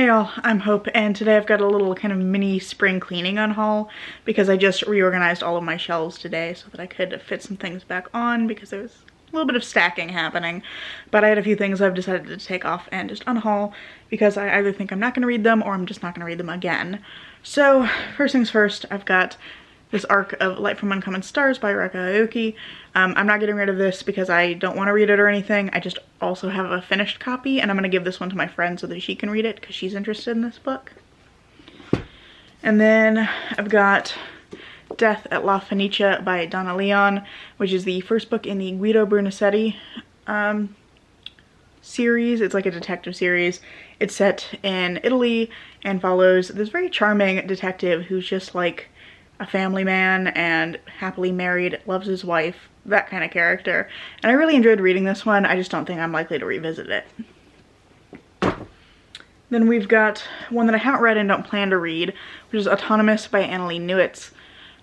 Hey all, I'm Hope, and today I've got a little kind of mini spring cleaning unhaul because I just reorganized all of my shelves today so that I could fit some things back on because there was a little bit of stacking happening. But I had a few things I've decided to take off and just unhaul because I either think I'm not going to read them or I'm just not going to read them again. So first things first, I've got this arc of Light from Uncommon Stars by Reka Aoki. I'm not getting rid of this because I don't want to read it or anything. I just also have a finished copy and I'm going to give this one to my friend so that she can read it because she's interested in this book. And then I've got Death at La Fenice by Donna Leon, which is the first book in the Guido Brunicetti series. It's like a detective series. It's set in Italy and follows this very charming detective who's just like a family man and happily married, loves his wife, that kind of character. And I really enjoyed reading this one. I just don't think I'm likely to revisit it. Then we've got one that I haven't read and don't plan to read, which is Autonomous by Annalee Newitz.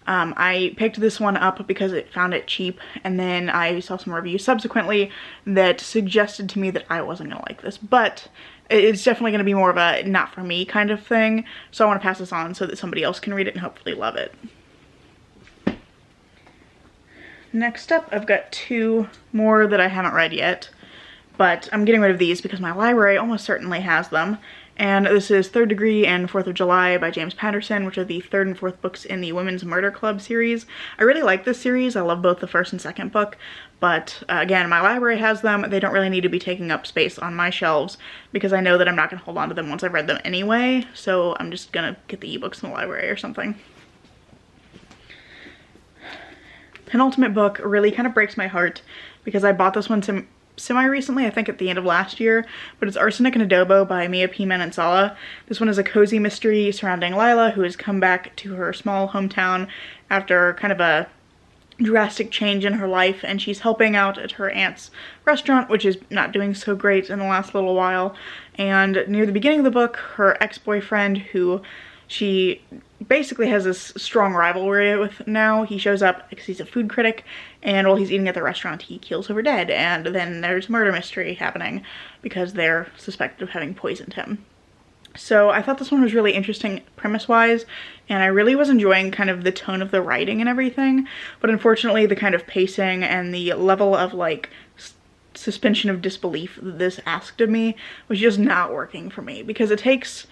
I picked this one up because it found it cheap, and then I saw some reviews subsequently that suggested to me that I wasn't gonna like this, but it's definitely gonna be more of a not for me kind of thing, so I want to pass this on so that somebody else can read it and hopefully love it. Next up, I've got two more that I haven't read yet, but I'm getting rid of these because my library almost certainly has them. And this is Third Degree and 4th of July by James Patterson, which are the third and fourth books in the Women's Murder Club series. I really like this series. I love both the first and second book, but again, my library has them. They don't really need to be taking up space on my shelves because I know that I'm not going to hold on to them once I've read them anyway, so I'm just going to get the ebooks in the library or something. Penultimate book really kind of breaks my heart because I bought this one semi-recently, I think at the end of last year, but it's Arsenic and Adobo by Mia P. Manansala. This one is a cozy mystery surrounding Lila, who has come back to her small hometown after kind of a drastic change in her life, and she's helping out at her aunt's restaurant, which is not doing so great in the last little while. And near the beginning of the book, her ex-boyfriend, who she basically has this strong rivalry with now, he shows up because he's a food critic, and while he's eating at the restaurant he keels her dead, and then there's a murder mystery happening because they're suspected of having poisoned him. So I thought this one was really interesting premise-wise, and I really was enjoying kind of the tone of the writing and everything, but unfortunately the kind of pacing and the level of like suspension of disbelief that this asked of me was just not working for me, because it takes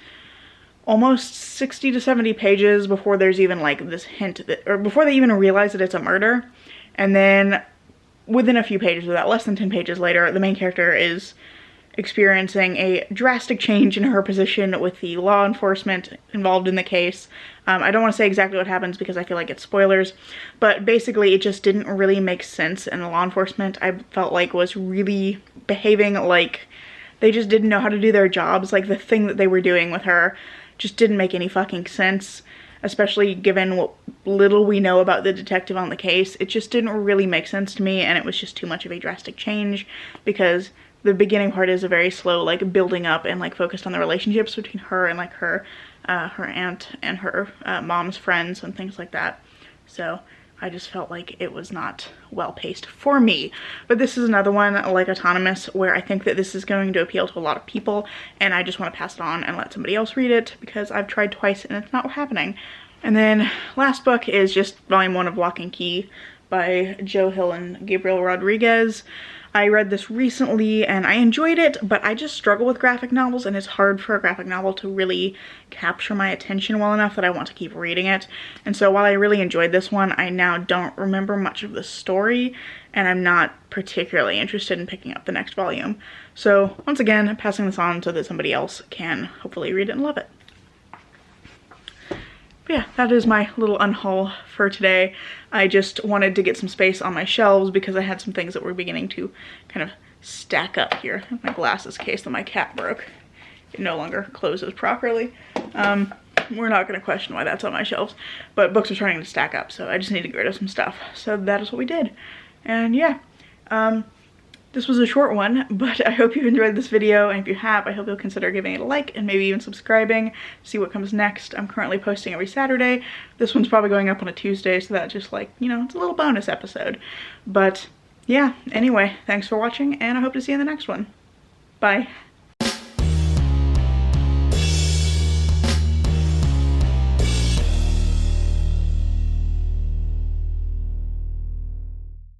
almost 60 to 70 pages before there's even like this hint that, or before they even realize that it's a murder. And then within a few pages of that, less than 10 pages later, the main character is experiencing a drastic change in her position with the law enforcement involved in the case. I don't want to say exactly what happens because I feel like it's spoilers, but basically it just didn't really make sense, and the law enforcement, I felt like, was really behaving like they just didn't know how to do their jobs. Like the thing that they were doing with her just didn't make any fucking sense, especially given what little we know about the detective on the case. It just didn't really make sense to me, and it was just too much of a drastic change because the beginning part is a very slow like building up and like focused on the relationships between her and like her aunt and her mom's friends and things like that. So I just felt like it was not well paced for me. But this is another one like Autonomous where I think that this is going to appeal to a lot of people, and I just want to pass it on and let somebody else read it because I've tried twice and it's not happening. And then last book is just volume 1 of Lock and Key by Joe Hill and Gabriel Rodriguez. I read this recently and I enjoyed it, but I just struggle with graphic novels, and it's hard for a graphic novel to really capture my attention well enough that I want to keep reading it. And so while I really enjoyed this one, I now don't remember much of the story, and I'm not particularly interested in picking up the next volume. So once again, passing this on so that somebody else can hopefully read it and love it. But yeah, that is my little unhaul for today. I just wanted to get some space on my shelves because I had some things that were beginning to kind of stack up here. My glasses case that my cat broke. It no longer closes properly. We're not going to question why that's on my shelves, but books are starting to stack up, so I just need to get rid of some stuff. So that is what we did. And yeah, this was a short one, but I hope you enjoyed this video, and if you have, I hope you'll consider giving it a like and maybe even subscribing to see what comes next. I'm currently posting every Saturday. This one's probably going up on a Tuesday, so that's just like, you know, it's a little bonus episode. But yeah, anyway, thanks for watching, and I hope to see you in the next one. Bye.